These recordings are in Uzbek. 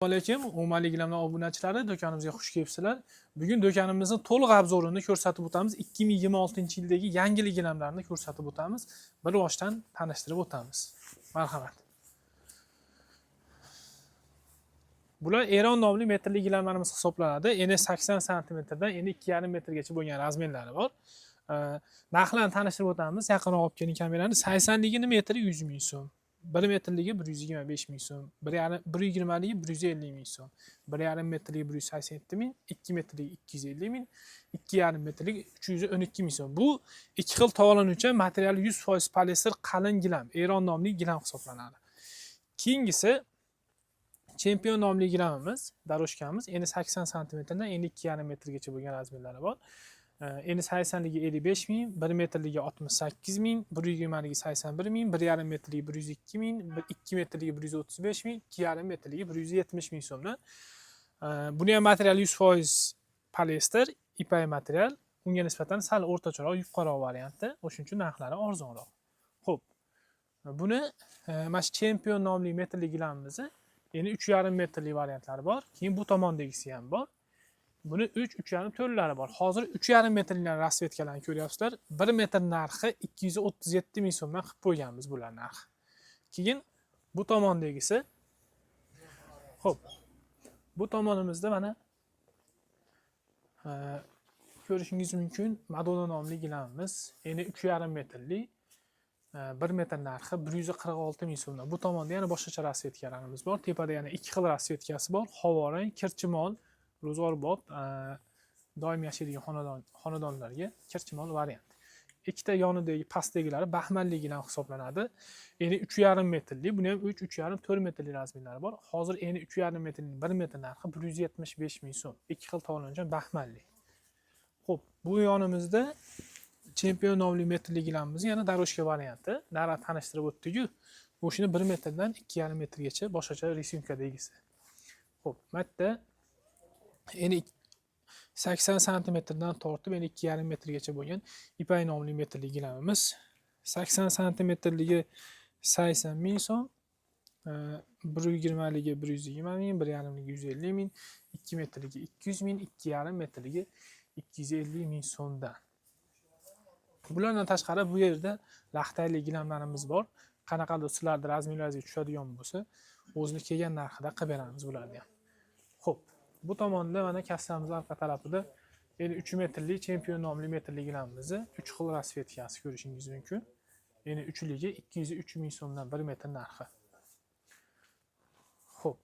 Assalomu alaykum, umumiy gilamlar obunachilari, do'konimizga xush kelibsizlar. Bugun do'konimizning to'liq obzorini ko'rsatib o'tamiz. 2026-yildagi yangi gilamlarni ko'rsatib o'tamiz. Bir boshdan tanishtirib o'tamiz. Marhamat. Bular Eron nomli metrli gilamlarimiz hisoblanadi. Eni 80 sm dan eni 2,5 metrgacha bo'lgan razmerlari bor. Narxlarni tanishtirib o'tamiz. Yaqinroq olib keling kamerani. 80ligini metri 100 ming so'm. 1 metrligi 125 ming so'm, 1,20ligi 150 ming so'm, 1,5 metrligi 187 ming, 2 metrligi 250 ming, 2,5 metrligi 312 ming so'm. Bu ikki xil tovalanuvchi material 100% poliester qalin gilam, Eron nomli gilam hisoblanadi. Keyingisi Chempion nomli gilamimiz, daroshkamiz, eni 80 sm dan eni 2,5 metrgacha bo'lgan razmerlari bor. Eni 80ligi 55 ming, 1 metrligi 68 ming, 120ligi 81 ming, 1,5 metrligi 102 ming, 2 metrligi 135 ming, 2,5 metrligi 170 ming so'mdan. Buni ham material 100% poliester, ipak material, unga nisbatan sal o'rtacharoq, yuqoriroq variantda, o'shuning uchun narxlari arzonroq. Xo'p. Buni mana shu Chempion nomli metrli gilamimizni endi 3,5 metrli variantlari bor. Keyin bu tomondagisi ham bor. Buni 3,5 to'rlari bor. Hozir 3,5 metrliklar rasvetkalarni ko'ryapsizlar. 1 metr narxi 237 ming so'mdan qilib qo'yganmiz bular narxi. Keyin bu tomondagisi. Xo'p. Bu tomonimizda mana ko'rishingiz mumkin Madonna nomli gilamimiz. Endi 3,5 metrli 1 metr narxi 146 ming so'mdan. Bu tomonda yana boshqacha rasvetkalarimiz bor. Tepada yana ikki xil rasvetkasi bor. Havorang, kirchimol, ro'zg'orbob, doim yashaydigan xonadonlarga kirchimol variant. Ikkita yonidagi pastdagilari baxmalligidan hisoblanadi. Endi 3,5 metrli, buni ham 3,5 4 metrli razmerlari bor. Hozir endi 3,5 metrning 1 metr narxi 175 ming so'm. Ikki xil tovalanuvchi baxmalli. Xo'p, bu yonimizda Chempion nomli metrli gilamimiz yana daroshka varianti. Narx tanishtirib o'tdik-ku. O'shini 1 metrdan 2,5 metrgacha boshqacha risyunkadagisi. Xo'p, bu yerda endi 80 sm dan tortib endi 2,5 metrgacha bo'lgan ipak nomli metrli gilamimiz. 80 sm-ligi 80 ming so'm, 120ligi 120 ming, 1,5ligi 150 ming, 2 metrligi 200 ming, 2,5 metrligi 250 ming so'mdan. Bulardan tashqari bu yerda laxtayli gilamlarimiz bor. Qanaqadir sizlarning razmerlaringizga tushadigan bo'lsa, o'zini kelgan narxida qilib beramiz bularni ham. Xo'p, bu tomonda mana kassamiz orqa tarafida endi 3 metrli Chempion nomli metrli gilamimizni 3 xil rasvetkasi ko'rishingiz mumkin. Endi 3ligi 203 ming so'mdan 1 metr narxi. Xo'p.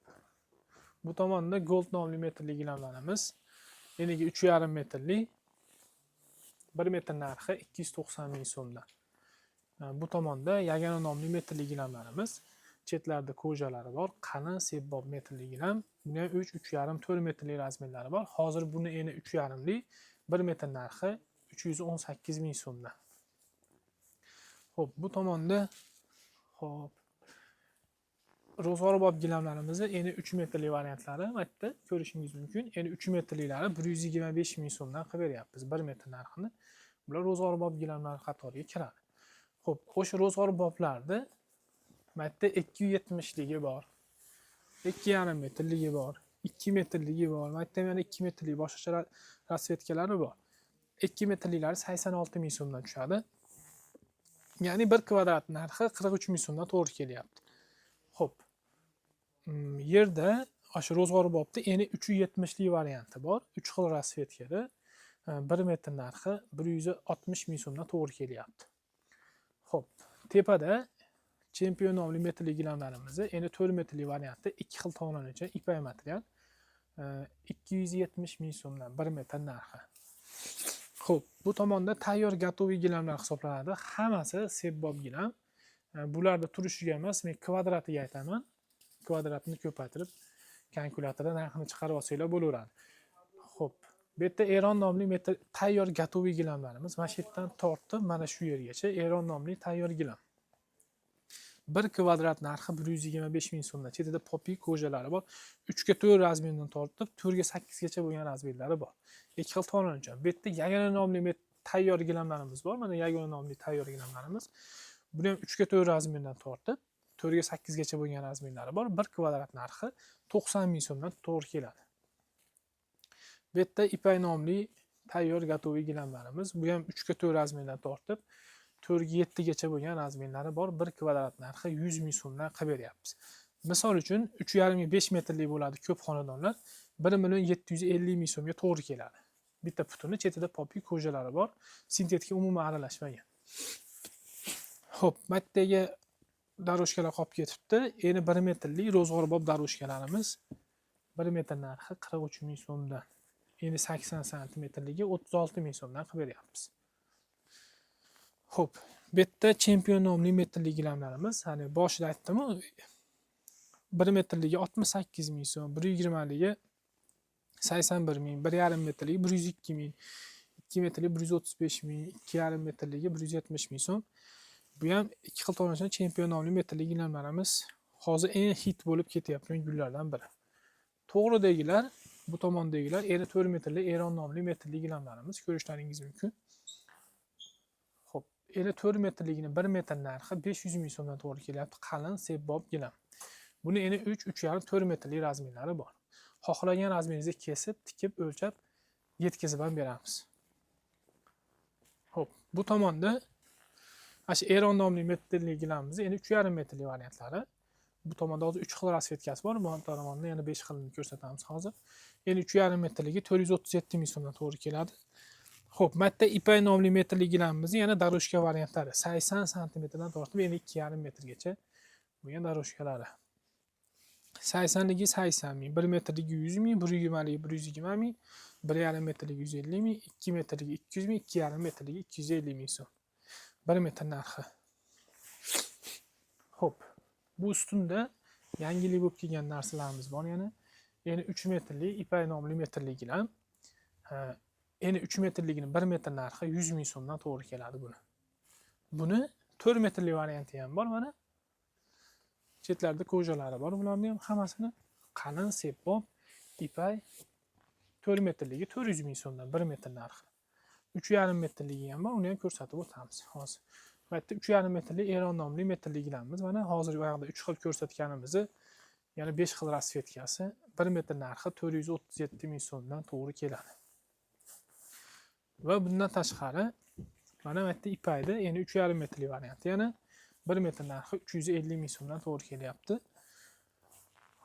Bu tomonda Gold nomli metrli gilamlarimiz. Endi 3,5 metrli 1 metr narxi 290 ming so'mdan. Bu tomonda Yagona nomli metrli gilamlarimiz. Chetlarda ko'jalari bor. Qalin sebbob metrli gilam. Buni ham 3,5 4 metrli razmerlari bor. Hozir buni endi 3,5li 1 metr narxi 318 ming so'mdan. Xo'p, bu tomonda ro'zg'orbob gilamlarimizni endi 3 metrli variantlari bu yerda ko'rishingiz mumkin. Endi 3 metrliklari 125 ming so'mdan qilib beryapmiz 1 metr narxini. Bular ro'zg'orbob gilamlar qatoriga kiradi. Xo'p, o'sha ro'zg'orboblarda bu yerda 270ligi bor. 2,5 metrligi bor, 2 metrligi bor. Bu yerda yana 2 metrli boshqacha rasvetkalari bor. 2 metrliklari 86 ming so'mdan tushadi. Ya'ni 1 kvadrat narxi 43 ming so'mdan to'g'ri kelyapti. Xo'p. Yerda o'sha ro'zg'orbobda endi 370li varianti bor. 3 xil rasvetkada 1 metr narxi 160 ming so'mdan to'g'ri kelyapti. Xo'p, tepada Chempion nomli metrli gilamlarimizni endi 4 metrli variantda 2 xil tovalanuvchi ipak material 270 ming so'mdan 1 metr narxi. Xo'p, bu tomonda tayyor gatoviy gilamlar hisoblanadi. Hammasi sebbob gilam. Bularda turishiga emas, men kvadratiga aytaman. Kvadratni ko'paytirib kalkulyatorda narxini chiqarib olsanglar bo'laveradi. Xo'p, bu yerda Eron nomli tayyor gatoviy gilamlarimiz. Mana shu yerdan tortib mana shu yergacha Eron nomli tayyor gilam. 1 kvadrat narxi 125 ming so'mdan. Chetida popi ko'jalari bor. 3 ga 4 razmerdan tortib 4 ga 8 gacha bo'lgan razmerlari bor. Ikki xil tovalanuvchi. Bu yerda Yagona nomli tayyor gilamlarimiz bor. Mana Yagona nomli tayyor gilamlarimiz. Buni ham 3 ga 4 razmerdan tortib 4 ga 8 gacha bo'lgan razmerlari bor. 1 kvadrat narxi 90 ming so'mdan to'g'ri keladi. Bu yerda Ipay nomli tayyor gatoviy gilamlarimiz. Bu ham 3 ga 4 razmerdan tortib 4 ga 7 gacha bo'lgan razmerlari bor. 1 kvadrat narxi 100 ming so'mdan qilib beryapmiz. Misol uchun 3,5 ga 5 metrli bo'ladi ko'p xonadonlar 1 million 750 ming so'mga to'g'ri keladi. Bitta putini chetida popik ko'jalari bor. Sintetika umuman aralashmagan. Xo'p, matdagi daroshkalar qolib ketibdi. Endi 1 metrli ro'zg'orbob daroshkalarimiz 1 metr narxi 43 ming so'mdan. Endi 80 santimetrligi 36 ming so'mdan qilib beryapmiz. Xo'p, bu yerda Chempion nomli metrli gilamlarimiz, hani boshida aytdim-ku, 1 metrligi 68 ming so'm, 120 ligi 81 ming, 1,5 metrligi 102 ming, 2 metrli 135 ming, 2,5 metrligi 170 ming so'm. Bu ham ikki xil to'lashgan Chempion nomli metrli gilamlarimiz hozir eng hit bo'lib ketyapgan gullardan biri. To'g'ridagilar, bu tomondagilar 4 metrli Eron nomli metrli gilamlarimiz ko'rishlaringiz mumkin. Xo'p, 4 metrligini 1 metr narxi 500 ming so'mdan to'g'ri kelyapti. Qalin sebbob gilam. Buni endi 3,5 4 metrli razmerlari bor. Xohlagan razmeringizni kesib, tikib, o'lchab, yetkazib ham beramiz. Xo'p, bu tomonda Aşı Eron nomli metrli gilamimiz endi 3,5 metrli variantlari. Bu tomonda hozir 3 xil rasvetkasi bor. Bu tomonda yana 5 xilini ko'rsatamiz hozir. Endi 3,5 metrligi 437 ming so'mdan to'g'ri keladi. Xo'p, matda Ipay nomli metrli gilamimizning yana daroshka variantlari 80 santimetrdan tortib endi 2,5 metrgacha bo'lgan daroshkalari. 80 ligi 80 ming, 1 metrligi 100 ming, 120 ligi 120 ming, 1,5 metrligi 150 ming, 2 metrligi 200 ming, 2,5 metrligi 250 ming so'm. 1 metr narxi. Xo'p, bu ustunda yangilik bo'lib kelgan narsalarimiz bor yana. Endi 3 metrli Ipay nomli metrli gilam. Endi 3 metrligini 1 metr narxi 100 ming so'mdan to'g'ri keladi buni. Buni 4 metrli varianti ham bor mana. Chetlarda ko'jalari bor, bularning ham hammasini qalin sebbob Ipay 4 metrligi 400 ming so'mdan 1 metr narxi. 3,5 metrligi ham bor, uni ham ko'rsatib o'tamiz hozir. Bu yerda 3,5 metrli Eron nomli metrli gilamimiz. Mana hozir bu yoqda 3 xil ko'rsatganimizni yana 5 xil rasvetkasi 1 metr narxi 437 ming so'mdan to'g'ri keladi. Va bundan tashqari mana bu yerda Ipayda endi 3,5 metrli varianti yana 1 metr narxi 350 ming so'mdan to'g'ri kelyapti.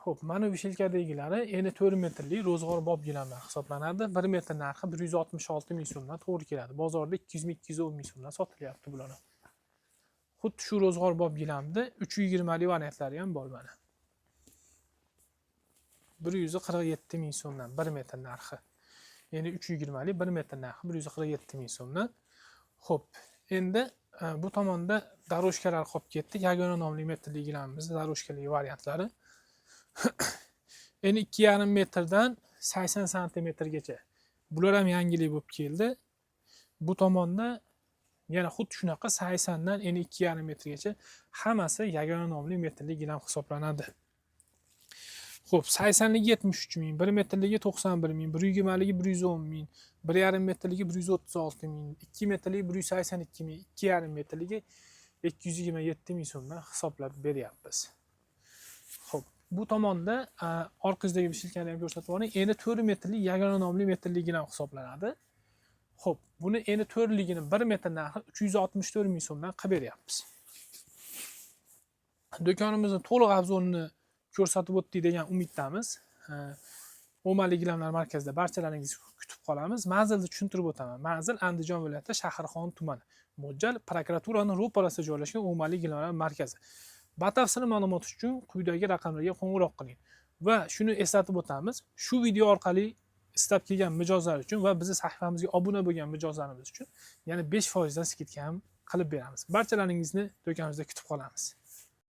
Xo'p, mana bu shilkadagilari endi 4 metrli ro'zg'orbob gilamlar hisoblanadi. 1 metr narxi 166 ming so'mdan to'g'ri keladi. Bozorda 200 ming 210 ming so'mdan sotilyapti bular. Xuddi shu ro'zg'orbob gilamda 320 li variantlari ham bor mana. 147 ming so'mdan 1 metr narxi. Endi 320 li 1 metr narxi 147 ming so'mdan. Xo'p, endi bu tomonda daroshkalar qolib ketdi. Yagona nomli metrli gilamimizda daroshkali variantlari. Endi 2,5 metrdan 80 santimetrgacha. Bular ham yangilik bo'lib keldi. Bu tomonda yana xuddi shunaqa 80 dan endi 2,5 metrgacha hammasi yagona nomli metrli gilam hisoblanadi. Xo'p, 80 ligi 73 ming, 1 metrligi 91 ming, 120 ligi 110 ming, 1,5 metrligi 136 ming, 2 metrligi 182 ming, 2,5 metrligi 227 ming so'mdan hisoblab beryapmiz. Xo'p, bu tomonda orqasidagi shilkani ham ko'rsatib o'ring. Endi 4 metrli yagona nomli metrli gilam hisoblanadi. Xo'p, buni endi 4 ligini 1 metr narxi 364 ming so'mdan qilib beryapmiz. Do'konimizning to'liq obzorini ko'rsatib o'tdik degan umiddamiz. O'mali gilamlar markazida barchalaringizni kutib qolamiz. Manzilni tushuntirib o'taman. Manzil Andijon viloyati Shahrixon tumani. Mo'ljal prokuraturaning ro'parasida joylashgan O'mali gilamlar markazi. Batafsil ma'lumot uchun quyidagi raqamlarga qo'ng'iroq qiling. Va shuni eslatib o'tamiz. Shu video orqali istab kelgan mijozlar uchun va bizning sahifamizga obuna bo'lgan mijozlarimiz uchun yana 5% dan skidka ham qilib beramiz. Barchalaringizni do'konimizda kutib qolamiz.